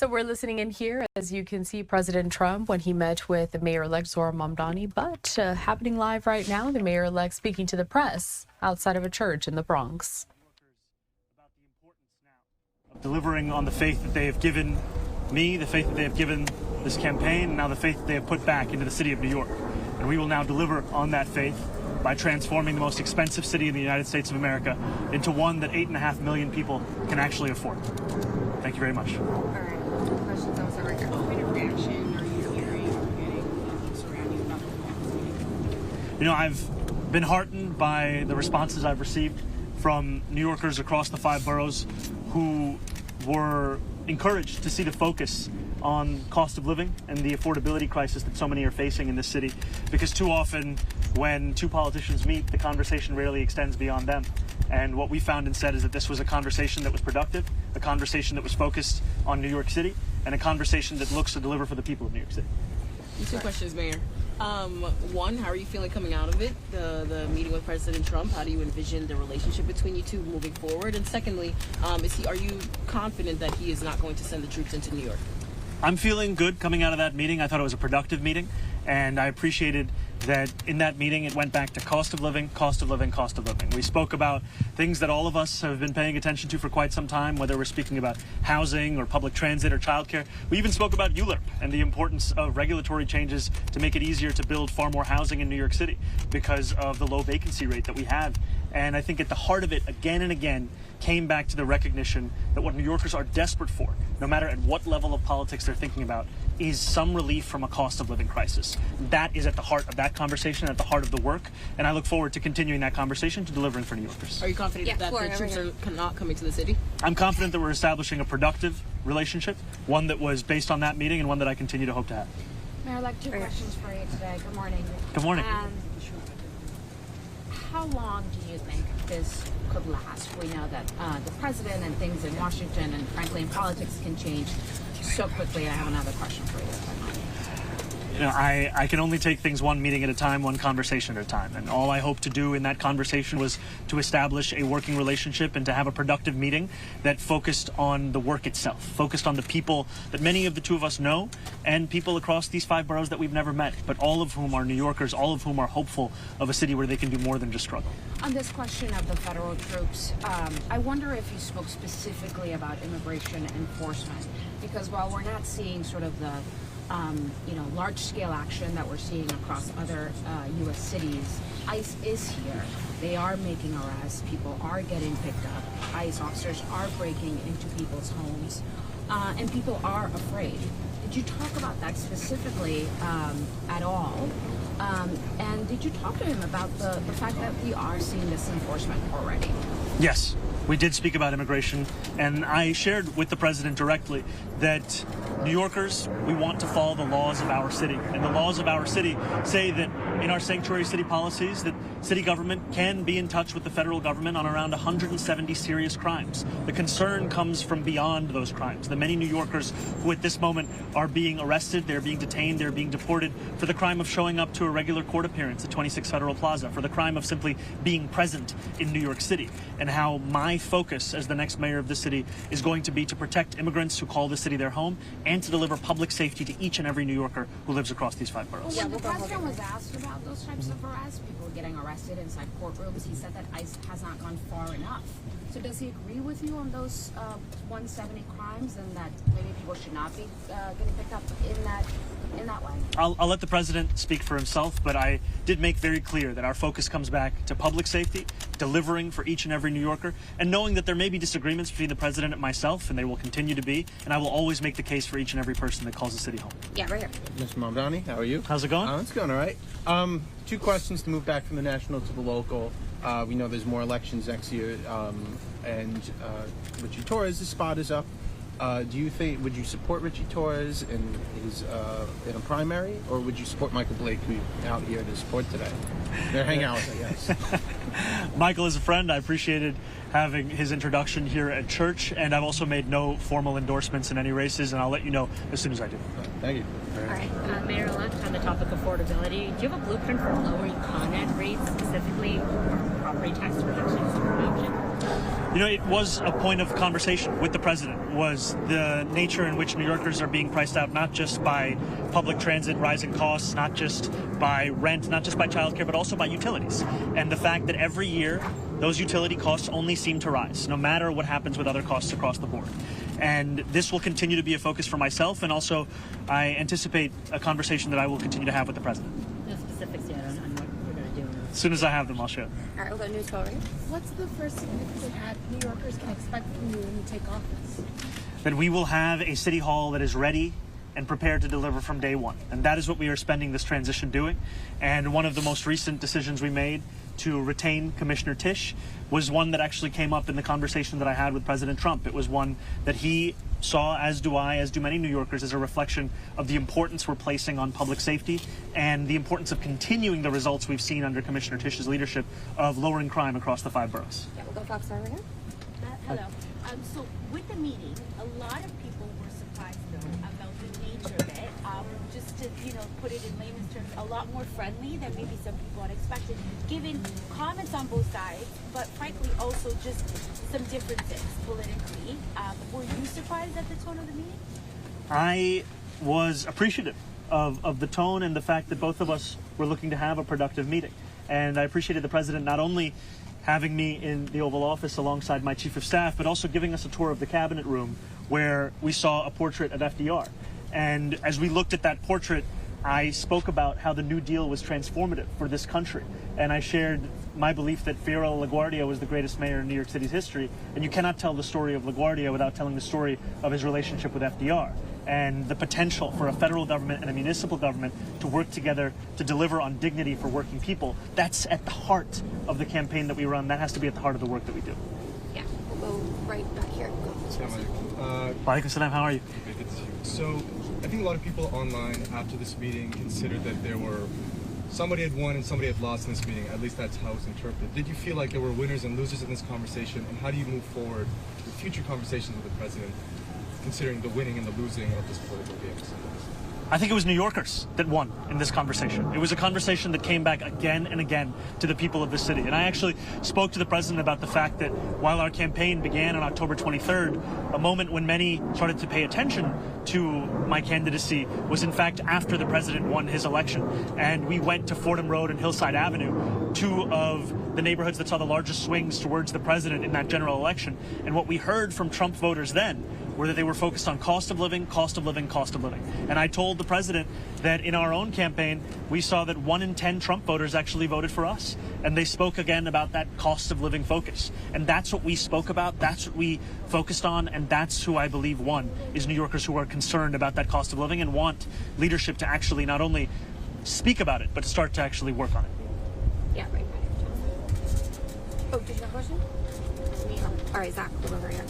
So we're listening in here, as you can see, President Trump when he met with the mayor-elect Zohran Mamdani. But happening live right now, the mayor-elect speaking to the press outside of a church in the Bronx. About the importance now of delivering on the faith that they have given me, the faith that they have given this campaign, and now the faith that they have put back into the city of New York. And we will now deliver on that faith by transforming the most expensive city in the United States of America into one that 8.5 million people can actually afford. Thank you very much. All right. Questions also right here. What kind of reaction are you hearing or getting surrounding about the meeting? You know, I've been heartened by the responses I've received from New Yorkers across the 5 boroughs who were encouraged to see the focus on cost of living and the affordability crisis that so many are facing in this city. Because too often when 2 politicians meet, the conversation rarely extends beyond them. And what we found instead is that this was a conversation that was productive, a conversation that was focused on New York City, and a conversation that looks to deliver for the people of New York City. 2 questions, Mayor. One, how are you feeling coming out of it, the meeting with President Trump? How do you envision the relationship between you two moving forward? And secondly, are you confident that he is not going to send the troops into New York? I'm feeling good coming out of that meeting. I thought it was a productive meeting, and I appreciated that in that meeting it went back to cost of living, cost of living, cost of living. We spoke about things that all of us have been paying attention to for quite some time, whether we're speaking about housing or public transit or childcare. We even spoke about ULURP and the importance of regulatory changes to make it easier to build far more housing in New York City because of the low vacancy rate that we have. And I think at the heart of it, again and again, came back to the recognition that what New Yorkers are desperate for, no matter at what level of politics they're thinking about, is some relief from a cost of living crisis. That is at the heart of that conversation, at the heart of the work, and I look forward to continuing that conversation, to delivering for New Yorkers. Are you confident that the troops are not coming to the city? I'm confident that we're establishing a productive relationship, one that was based on that meeting and one that I continue to hope to have. Mayor, I'd like 2 questions for you today. Good morning. Good morning. How long do you think this could last? We know that the president and things in Washington and frankly in politics can change so quickly. I have another question for you. You know, I can only take things one meeting at a time, one conversation at a time. And all I hope to do in that conversation was to establish a working relationship and to have a productive meeting that focused on the work itself, focused on the people that many of the 2 of us know, and people across these 5 boroughs that we've never met, but all of whom are New Yorkers, all of whom are hopeful of a city where they can do more than just struggle. On this question of the federal troops, I wonder if you spoke specifically about immigration enforcement, because while we're not seeing sort of the large-scale action that we're seeing across other U.S. cities, ICE is here. They are making arrests. People are getting picked up. ICE officers are breaking into people's homes, and people are afraid. Did you talk about that specifically at all? And did you talk to him about the fact that we are seeing this enforcement already? Yes, we did speak about immigration, and I shared with the president directly that New Yorkers, we want to follow the laws of our city. And the laws of our city say that in our sanctuary city policies that city government can be in touch with the federal government on around 170 serious crimes. The concern comes from beyond those crimes. The many New Yorkers who at this moment are being arrested, they're being detained, they're being deported for the crime of showing up to a regular court appearance at 26 Federal Plaza, for the crime of simply being present in New York City. And how my focus as the next mayor of the city is going to be to protect immigrants who call this city their home and to deliver public safety to each and every New Yorker who lives across these 5 boroughs. When the president was asked about those types of arrests, people getting arrested inside courtrooms, he said that ICE has not gone far enough. So does he agree with you on those 170 crimes and that maybe people should not be getting picked up in that way? I'll let the president speak for himself, but I did make very clear that our focus comes back to public safety, delivering for each and every New Yorker, and knowing that there may be disagreements between the president and myself, and they will continue to be, and I will always make the case for each and every person that calls the city home. Yeah, right here. Mr. Mamdani, how are you? How's it going? It's going all right. 2 questions to move back from the national to the local. We know there's more elections next year, and Richie Torres' spot is up. Do you think, would you support Richie Torres in a primary, or would you support Michael Blake, who you're out here to support today? They're hangouts, I guess. Michael is a friend. I appreciated having his introduction here at church, and I've also made no formal endorsements in any races, and I'll let you know as soon as I do. Thank you. All right, Mayor-elect, on the topic of affordability, do you have a blueprint for lowering Con Ed rates, specifically property tax reductions? You know, it was a point of conversation with the president, was the nature in which New Yorkers are being priced out, not just by public transit rising costs, not just by rent, not just by childcare, but also by utilities. And the fact that every year those utility costs only seem to rise, no matter what happens with other costs across the board. And this will continue to be a focus for myself, and also I anticipate a conversation that I will continue to have with the president. No specifics yet on what you're going to do. As soon as I have them, I'll share. All right, we'll go to News 12 right? What's the first significant act New Yorkers can expect from you when you take office? That we will have a city hall that is ready and prepared to deliver from day one. And that is what we are spending this transition doing. And one of the most recent decisions we made to retain Commissioner Tisch was one that actually came up in the conversation that I had with President Trump. It was one that he saw, as do I, as do many New Yorkers, as a reflection of the importance we're placing on public safety and the importance of continuing the results we've seen under Commissioner Tisch's leadership of lowering crime across the 5 boroughs. Yeah, we'll go Fox right here. Hello. So with the meeting, a lot of people were surprised though about the nature of it. Just to put it in layman's terms, a lot more friendly than maybe some people had expected, given comments on both sides, but frankly also just some differences politically. Were you surprised at the tone of the meeting? I was appreciative of the tone and the fact that both of us were looking to have a productive meeting. And I appreciated the president not only having me in the Oval Office alongside my chief of staff, but also giving us a tour of the cabinet room where we saw a portrait of FDR. And as we looked at that portrait, I spoke about how the New Deal was transformative for this country. And I shared my belief that Fiorello LaGuardia was the greatest mayor in New York City's history. And you cannot tell the story of LaGuardia without telling the story of his relationship with FDR. And the potential for a federal government and a municipal government to work together to deliver on dignity for working people. That's at the heart of the campaign that we run. That has to be at the heart of the work that we do. Yeah, we'll go right back here. Walaikum salam, how are you? Good to see you. So, I think a lot of people online after this meeting considered that somebody had won and somebody had lost in this meeting. At least that's how it was interpreted. Did you feel like there were winners and losers in this conversation? And how do you move forward with future conversations with the president, considering the winning and the losing of this political game? I think it was New Yorkers that won in this conversation. It was a conversation that came back again and again to the people of the city. And I actually spoke to the president about the fact that while our campaign began on October 23rd, a moment when many started to pay attention to my candidacy was in fact after the president won his election. And we went to Fordham Road and Hillside Avenue, 2 of the neighborhoods that saw the largest swings towards the president in that general election. And what we heard from Trump voters then were that they were focused on cost of living, cost of living, cost of living. And I told the president that in our own campaign, we saw that 1 in 10 Trump voters actually voted for us. And they spoke again about that cost of living focus. And that's what we spoke about, that's what we focused on, and that's who I believe won, is New Yorkers who are concerned about that cost of living and want leadership to actually not only speak about it, but to start to actually work on it. Yeah, right. Oh, did you have a question? All right, Zach, we'll go over here.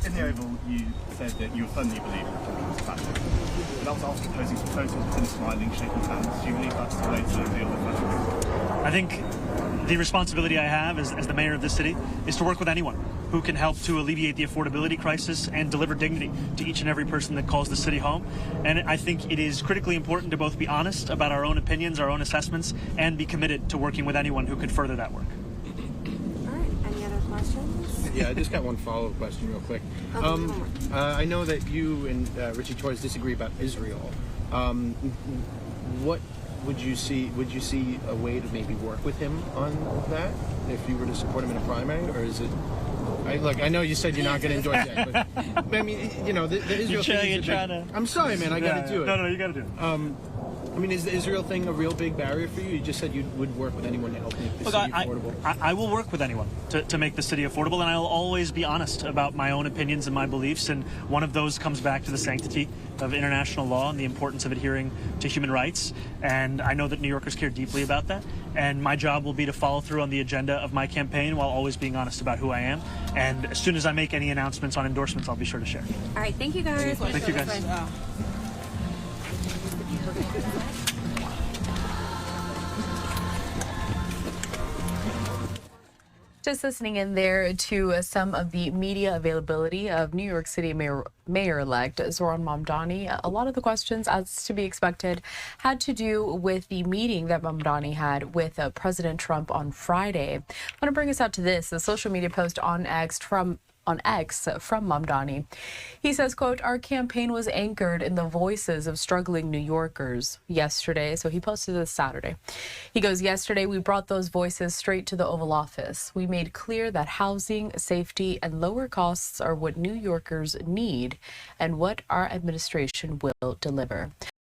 In the Oval, you said that you firmly believe that Trump was fascist. But that was after posing some photos of him smiling, shaking hands. Do you believe that's the way to deal with fascism? I think the responsibility I have as the mayor of this city is to work with anyone who can help to alleviate the affordability crisis and deliver dignity to each and every person that calls the city home. And I think it is critically important to both be honest about our own opinions, our own assessments, and be committed to working with anyone who could further that work. All right, any other questions? Yeah, I just got one follow-up question real quick. I know that you and Richie Torres disagree about Israel. What would you see a way to maybe work with him on that if you were to support him in a primary, or is it? I know you said you're not going to endorse that, but I mean, the Israel thing is I'm sorry, man. I got to do it. No, you got to do it. I mean, is the Israel thing a real big barrier for you? You just said you would work with anyone to help make the city affordable. I will work with anyone to make the city affordable, and I'll always be honest about my own opinions and my beliefs, and one of those comes back to the sanctity of international law and the importance of adhering to human rights, and I know that New Yorkers care deeply about that, and my job will be to follow through on the agenda of my campaign while always being honest about who I am, and as soon as I make any announcements on endorsements, I'll be sure to share. All right, thank you guys. Thank you guys. Just listening in there to some of the media availability of New York City Mayor-elect Zohran Mamdani. A lot of the questions, as to be expected, had to do with the meeting that Mamdani had with President Trump on Friday. I want to bring us out to this, the social media post on X from Mamdani. He says, quote, "Our campaign was anchored in the voices of struggling New Yorkers yesterday." So he posted this Saturday. He goes, "Yesterday, we brought those voices straight to the Oval Office. We made clear that housing, safety, and lower costs are what New Yorkers need and what our administration will deliver."